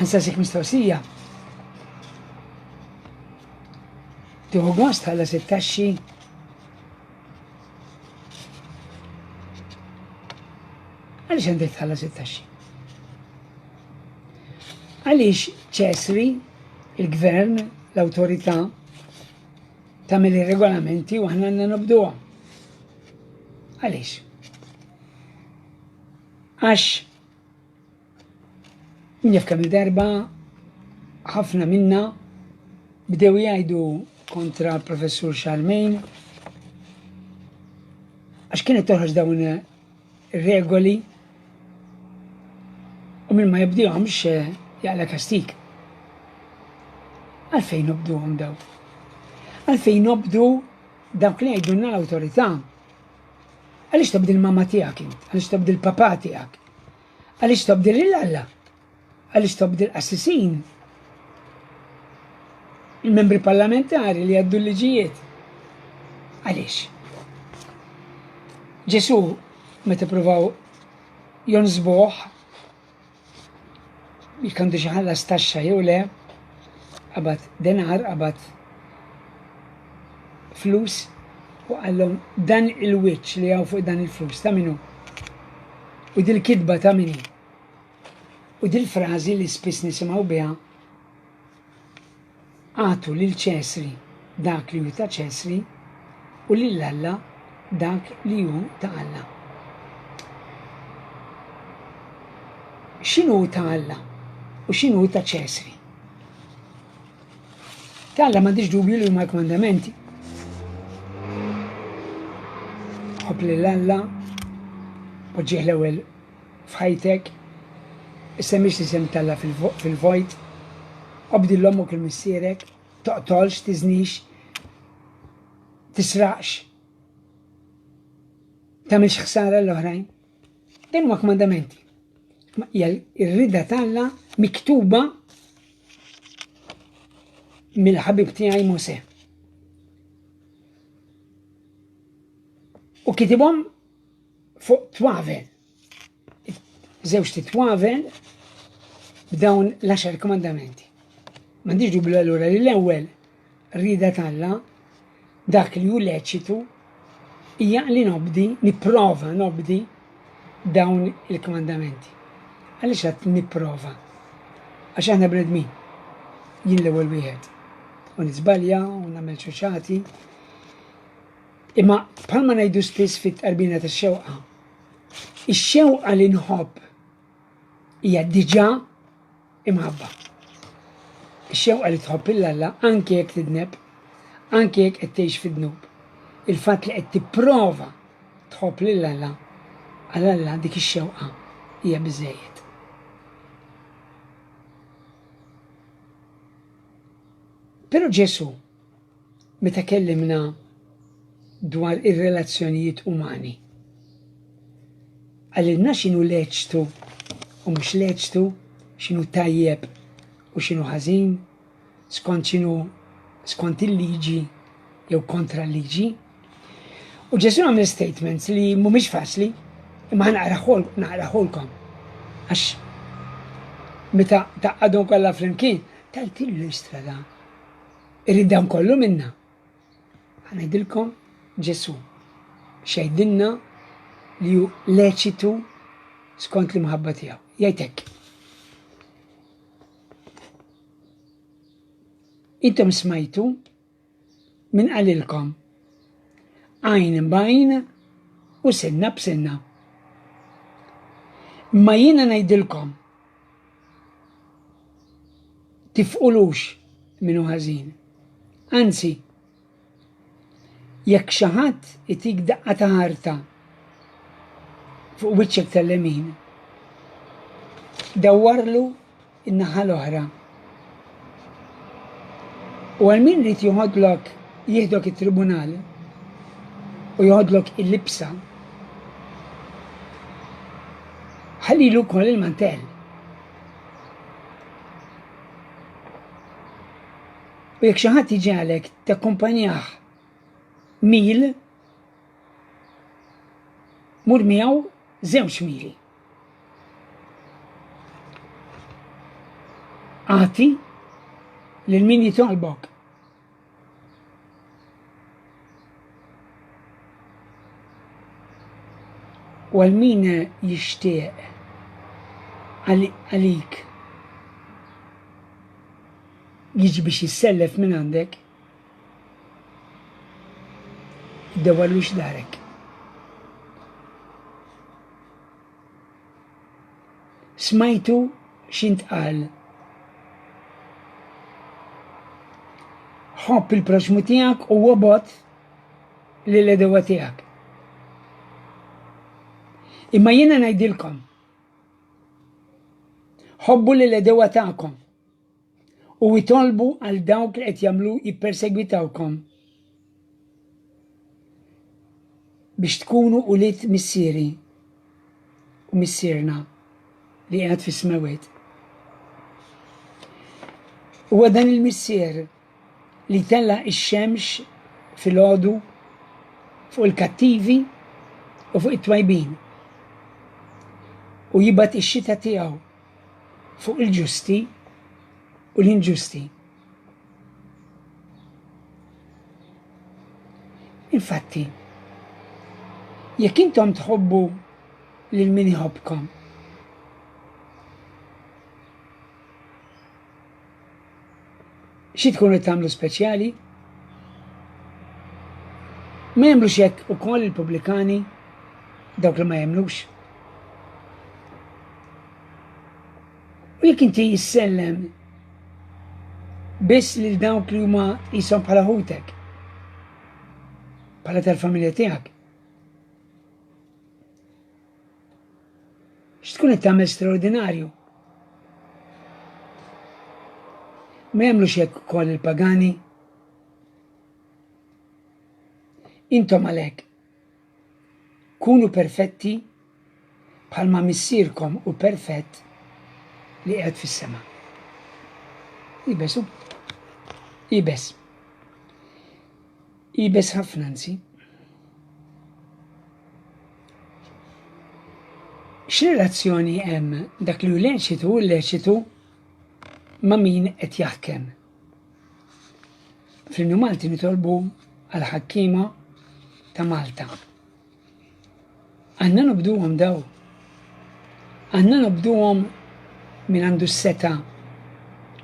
Nsaqsik mistoqsija. Tieħu gost tħallas it-taxxi? Għaliex għandek tħallas it-taxxi? Għaliex ċesri, il-gvern, l-awtorità tagħmel ir-regolamenti u aħna għandna nobduha. Għaliex? Għax min jaf kemm darba ħafna minna bdew jgħidu kontra l-professur Charlemagne għax kienet toħroġ dawn ir-regoli u minn ma jibdihomx jaqla kastik. Għalfejn nobduhom daw? Għalfejn nobdu dawk li jgħidulna l-awtorità? Għaliex tobdi l-mamma tiegħek int? Għaliex tobdi l-papà tiegħek? Għaliex tobdi l-alla? Għaliex tobdi l-assisin? Il-membri parlamentari li għaddu l-liġijiet? Għaliex? Ġesu meta provaw jonżbuh jikandu xi ħallas taxxa jew le, qabad denar, qabad flus u għallhom dan il-wiċċ li hawn fuq dan il-flus ta' minnu. U dil-kidba ta' minni. U dil-frażi li spiss nisimgħu biha għatu lil ċesri dak li hu ta' ċesri u lil Alla dak li hu ta' Alla. X'inhu ta' Alla u x'inhu ta' ċesri? Ta' Alla m'għandix dubju li huma l-komandamenti. Ħobb lil Alla, poġġih l-ewwel f'ħajtek, issemmix l-isem tal-Alla fil-vojt, obdi l-ommok il-missierek, toqtolx, tiżnix, tisraqx, tagħmilx ħsara l-oħrajn. Dan huma komandamenti. Ir-rida tal-Alla miktuba mill-ħabib tiegħi Mosè. U kitibhom fuq twavel. Żewġ titwavel b'dawn l-10 komandamenti. M'għandix dubju allura li l-ewwel rida tal-Alla dak li hu leċitu hija li nipprova nobdi dawn il-komandamenti. Għaliex qed nipprova? Għax aħna bnedmin. Jien l-ewwel wieħed. U niżbalja u nagħmel ċuċati. Imma bħalma ngħidu spiss fit-qalbina tax-xewqa. Ix-xewqa li nħobb hija diġà imħabba. Ix-xewqa li tħobb il-Alla anke jekk tidneb, anke jekk qed tgħix fid-dnub. Il-fatt li qed tipprova tħobb lill-Alla għall-Alla dik ix-xewqa hija biżżejjed. Però Ġesu meta kellimna dwar ir-relazzjonijiet umani għalilna x'inhu leċtu u mhux leċtu, x'inhu tajjeb u x'inhu ħażin, skont il-liġi jew kontra l-liġi. U Ġesu għamel statements li mhumiex faċli, imma naqraħolkom. Għax meta taqqadhom kollha flimkien, taltillu l-istrada. Irrid dan kollu minna. Ħanajdilkom Ġesu xejdinna li hu leċitu skont l-imħabba tiegħu. Jgħid hekk. Intom smajtu min qalilkom għajn b'għajn u sinna b'sinna. Ma jiena ngħidilkom tifqulux min hu ħażin. Anzi, jekk xi ħadd itik daqqa ta' ħarta fuq wiċċek tal-lemin, dawwarlu in-naħa l-oħra. U għal min rid joħodlok jieħdok it-tribunal u joħodlok il-libsa, ħallilu wkoll il-mantell. U jekk xi ħadd jiġi għalek takkumpanjah mil, mur miegħu 2 mili. għati lil min jitolbok. U għal min jixtieq għalik jiġi biex jissellef minn għandek, id-dewwalux darek. Smajtu x'intqal. Ħobb il-proxmu tiegħek u wobot lill-edewa tiegħek. Imma jiena ngħidilkom, ħobbu lill-edewa tagħkom u jitolbu għal dawk li qed jagħmlu jippersegwitawkom biex tkunu ulied missieri u missierna li qiegħed fis-smewet. Huwa dan il-missier li tella ix-xemx fil-għodu fuq il-kattivi u fuq it-twajbin u jibat ix-xita tiegħu fuq il-ġusti u l-inġusti. Infatti, jekk intom tħobbu lil min iħobbkom, xi tkunu tagħmlu speċjali? Ma jagħmlux hekk ukoll il-Pubblikani dawk li ma jagħmlux. U jekk inti jissellem biss lil dawk li huma qishom bħala ħutek, bħala tal-familja tiegħek, x'tkun qed tagħmel straordinarju? Ma jagħmlux hekk ukoll il-pagani? Intom għalhekk kunu perfetti bħalma missierkom u perfett li qiegħed fis-sema. Ibesu. Ibes. Ibes ħafna nsi. X'relazzjoni hemm dak li hu leċitu u leċitu ma' min qed jaħkem? Fl-Innu Malti nitolbu għal ħakkiema ta' Malta. Għandna nobduhom daw. Għandna nobduhom min għandu s-seta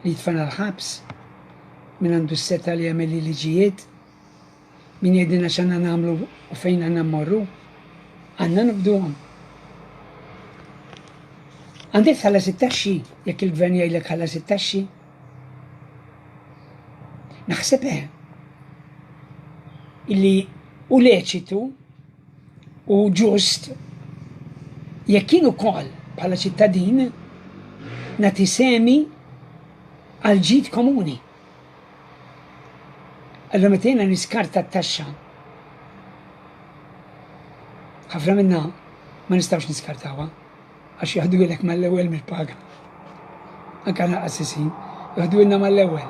li jitfana l-ħabs, min għandu s-seta li jagħmel liġijiet, min jgħidilna x'għandna nagħmlu u fejn għandna mmorru. Għandna nobduhom. Għandek tħallas it-taxxi jekk il-gvern jgħidlek ħallas it-taxxi. Naħseb illi u leċitu u ġust jekk kien ukoll bħala ċittadin nagħti semi għal ġid komuni. Allura meta jiena niskarta t-taxxa, ħafna minnha ma nistgħux niskartawha għax jaħdulek mal-ewwel mill-paga. Anke naqqasisin, jaħdulna mal-ewwel.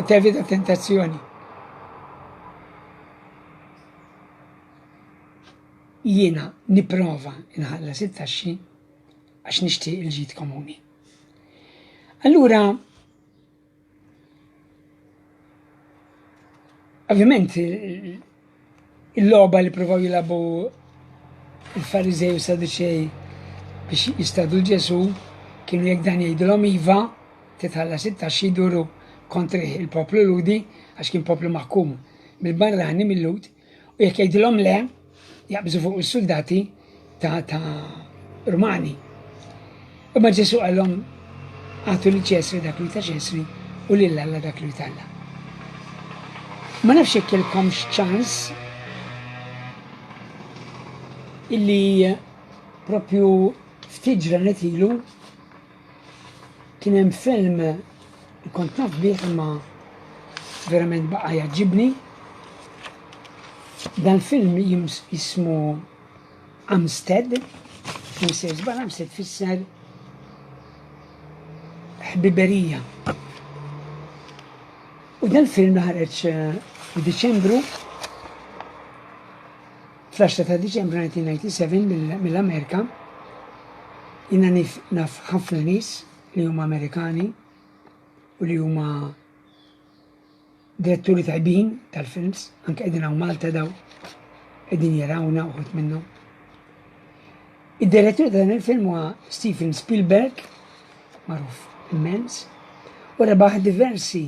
Tevita tentazzjoni. Jiena nipprova inħallas it-taxxi għax nixtieq il-ġid komuni. Allura, ovvjament il-logħba li provaw jilagħbu il-Fariżej u Saduċej biex jistadu l-Ġesu kienu jekk dan jgħidulhom iva titħallas it-taxxi jduru kontri il-poplu ludi għax kien poplu maħkum mill-barrani mill-lud u jekk jgħidulhom le jaqbżu fuq is-soldati ta' Rumani. U ma Ġesu għallhom għatu li ċesri dak li ta' ċesri u lil Alla dak li ta' Alla. Ma nafx jekk kelkomx ċans illi propju ftit ġranet ilu kien hemm film kont naf bih ma verament baqa' jaġġibni. Dan film jismu Amstead, Mrs. Amstead fisser ħbiberija. U dan film ħareġ f'Diċembru, fl-10 ta' Diċembru 1997 mill-Amerika. Jiena naf ħafna nies li huma Amerikani u li huma diretturi tajbin tal-films, anke qegħdin hawn Malta daw qegħdin jarawna uħud minnhom. Id-direttur ta' dan il-film huwa Steven Spielberg, magħruf immens, u rebaħ diversi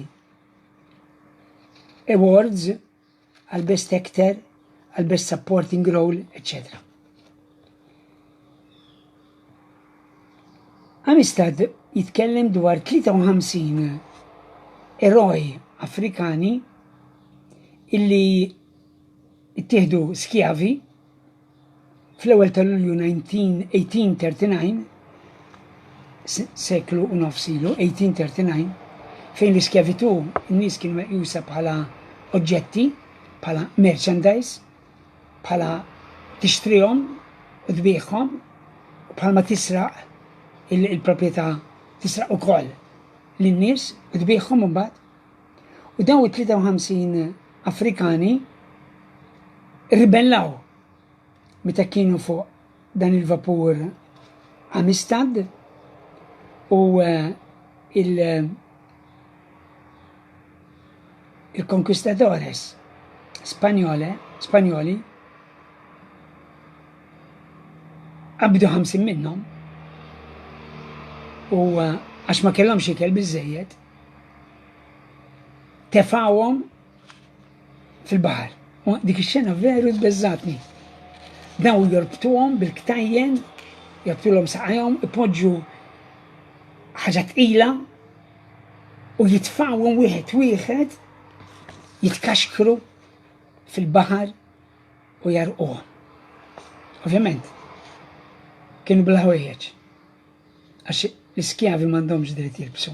awards għal Best Actor, għal Best Supporting Role, etc. Amistad jitkellem dwar 53 eroj Afrikani illi ittieħdu skjavi fl-ewwel ta' Lulju 1839, seklu u nofsilu, 1839, fejn l-iskjavitu n-nies kienu meqjusa bħala oġġetti, bħala merchandise, bħala tixtrihom u tbieħhom, u bħalma tisraq il-proprjetà tisraq ukoll lin-nies u tbieħhom imbagħad. U dawn it-53 Afrikani ribellaw meta kienu fuq dan il-vapur Amistad u il-conquistadores Spanjoli qabdu 50 minnhom u għax ma kellhomx ikel biżżejjed tefawhom fil-baħar. U dik ix-xena veru tbeżżatni. Daw jorbtuhom bil-ktajjen, jorbtulhom saqajhom, ipoġġu ħaġa tqila u jitfawhom wieħed jitkaxkru fil-baħar u jarquhom. Ovvjament, kienu bl-ħwejjeġ għax l-iskjavi m'għandhomx dritt jilbsu.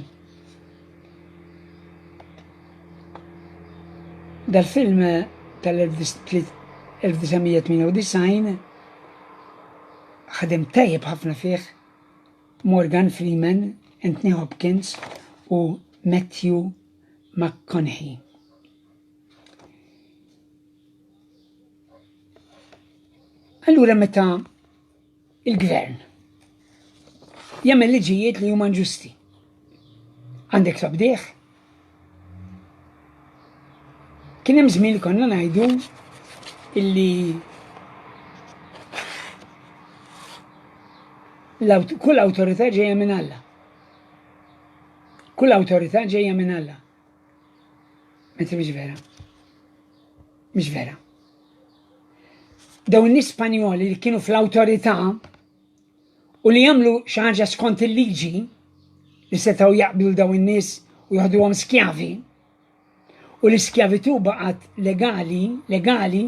Dal-film tal-1998 ħadem tajjeb ħafna fih Morgan Freeman, Anthony Hopkins u Matthew McConaughey. Allura meta il-gvern jagħmel liġijiet li huma ġusti, għandek tobdieħ. Kien hemm żmien li konna ngħidu illi kull awtorità ġejja minn Alla. Kull awtorità ġejja minn Alla. Mentre mhix vera. Mhix vera. Dawn in-nies Spanjoli li kienu fl-awtorità u li jagħmlu xi ħaġa skont il-liġi li setgħu jaqbdu dawn in-nies u jaħduhom skjavi u l-iskjavitu baqgħet legali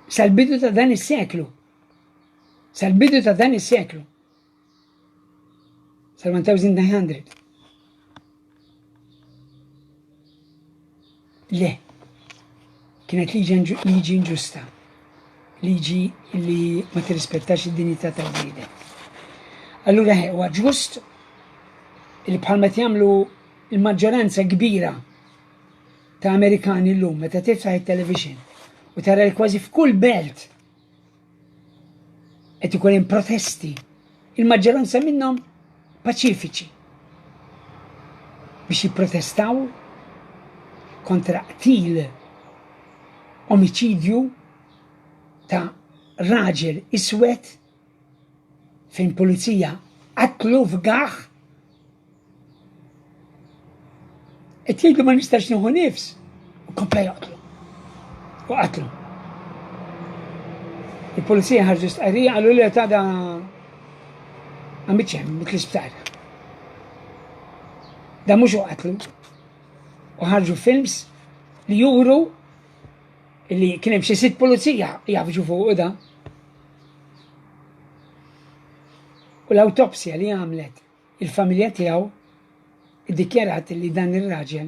sal-bidu ta' dan is-seklu. Sal-bidu ta' dan is-seklu. Sal-1900. Le, kienet liġi inġusta. Liġi li ma tirrispettax id-dinjità tal-bniedem. Allura huwa ġust li bħalma jagħmlu l-maġġoranza kbira ta' Amerikani llum meta tiftaħ it-television u tara li kważi f'kull belt qed ikun hemm protesti, il-maġġoranza minnhom paċifiċi biex jipprotestaw kontra qtil omiċidju ta' raġel iswed fejn pulizija qatlu f'gaħ qed jgħidu ma nistax nieħu nifs u kompla jaqtlu u qatlu. Il-pulizija ħarġu stqarrija qalu li ta' da għamiċem mitl-isptar. Da mhux qatlu u ħarġu films li juru li kien hemm xi 6 pulizija jafġu fuq da. U l-awtopsja li għamlet il-familja tiegħu iddikjarat li dan ir-raġel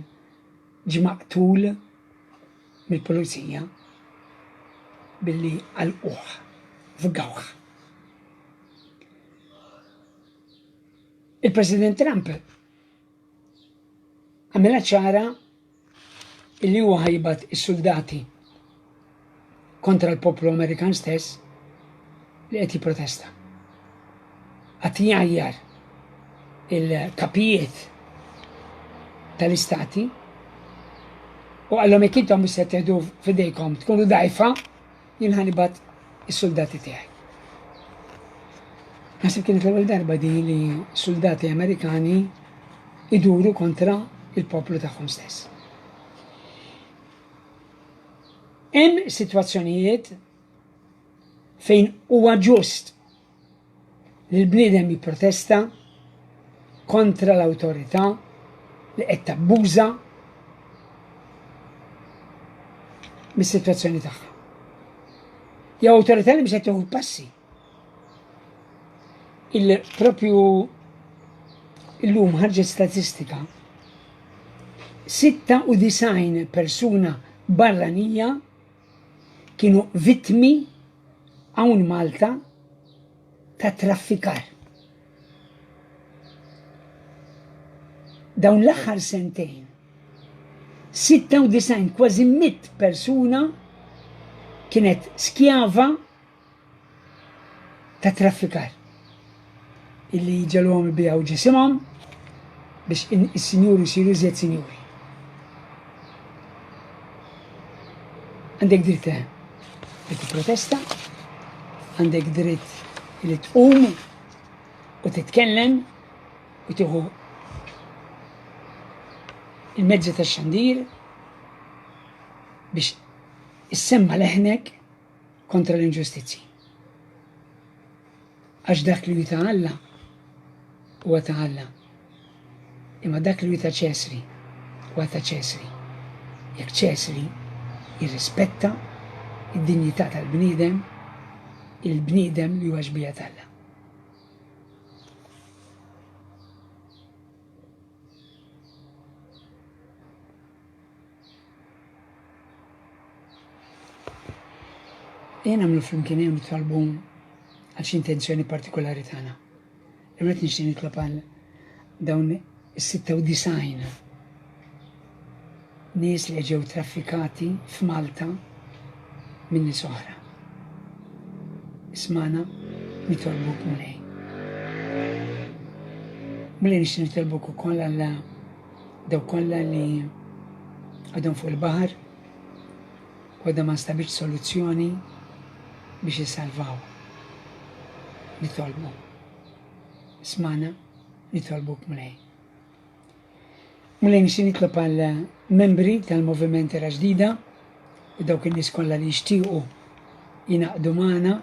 ġie maqtul mill-pulizija billi għalquh f'gawħ. Il-President Trump għamela ċara illi huwa ħajbat is-soldati kontra l-poplu Amerikan stess li qed jipprotesta. Qed jgħajjar il-kapijiet tal-istati u għallhom jekk intom se teħdu f'idejkom tkunu dgħajfa jien ħanibat is-soldati tiegħi. Naħseb kienet l-ewwel darba di li soldati Amerikani iduru kontra il-poplu tagħhom stess. Hemm sitwazzjonijiet fejn huwa ġust li l-bniedem jipprotesta kontra l-awtorità li qed tabbuża mis-sitwazzjoni tagħha. Jew awtorità li mhux qed tieħu passi. Propju illum ħarġet statistika 96 persuna barranija kienu vittmi hawn Malta ta' traffikar. Dawn l-aħħar sentejn 96 kważi 100 persuna kienet skjava ta' traffikar illi ġalhom ibijaw ġisimhom biex is-sinjuri jsiru iżjed sinjuri. Għandek dritt li tipprotesta, għandek dritt li tqum u titkellem u tieħu il-mezzi tax-xandir biex issemma leħnek kontra l-inġustizzi. Għax dak li ta' Alla huwa ta' Alla. Imma dak li ta' Ċesri huwa ta' Ċesri. Jekk Ċesri jirrispetta id-dinjità tal-bniedem, il-bniedem li huwa xbija tal-Alla. Jien għamlu flimkien hemm nitolbu għal xi intenzjoni partikolari tagħna. Irrid nixtieq nitlob għal dawn is-96 nies li ġew traffikati f'Malta minn nies oħra. Ismana nitolbuk mulej. Mulej nixtieq nitolbuk ukoll għal daw kollha li għadhom fuq il-baħar u għadhom ma stabilx soluzzjoni biex jissalvaw. Nitolbu. Ismana, nitolbuk mulej. Mulej nixtieq nitlob għal membri tal-Moviment Era Ġdida u dawk in-nies kollha li jixtiequ jingħaqdu magħna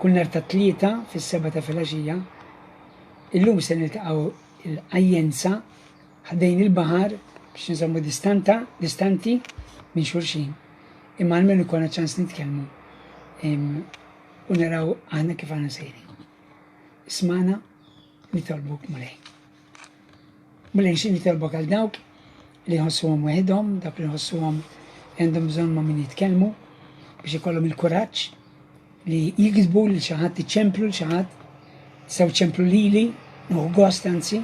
kull nhar ta' tlieta fis-7 ta' filgħaxija. Illum se niltaqgħu il-qajjenza ħdejn il-baħar biex nżommu distanti minn xulxin. Imma għalmenu ikollna ċans nitkellmu u naraw aħna kif għandna sejrin. Ismana nitolbuk mulej. Mulej nixtieq nitolbok għal dawk li jħossuhom waħedhom, dawk li jħossuhom li għandhom bżonn ma' min jitkellmu biex ikollhom il-kuraġġ li jiksbu lil xi ħadd iċċemplu lil xi ħadd, tistgħu ċemplu lili, nieħu gost anzi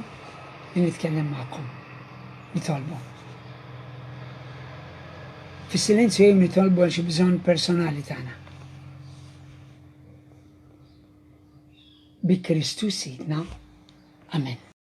li nitkellem magħkom. Nitolbu. Fis-silenzju jgħid nitolbu għal xi bżonn personali tagħna. Bi Kristus Sidna. Amen.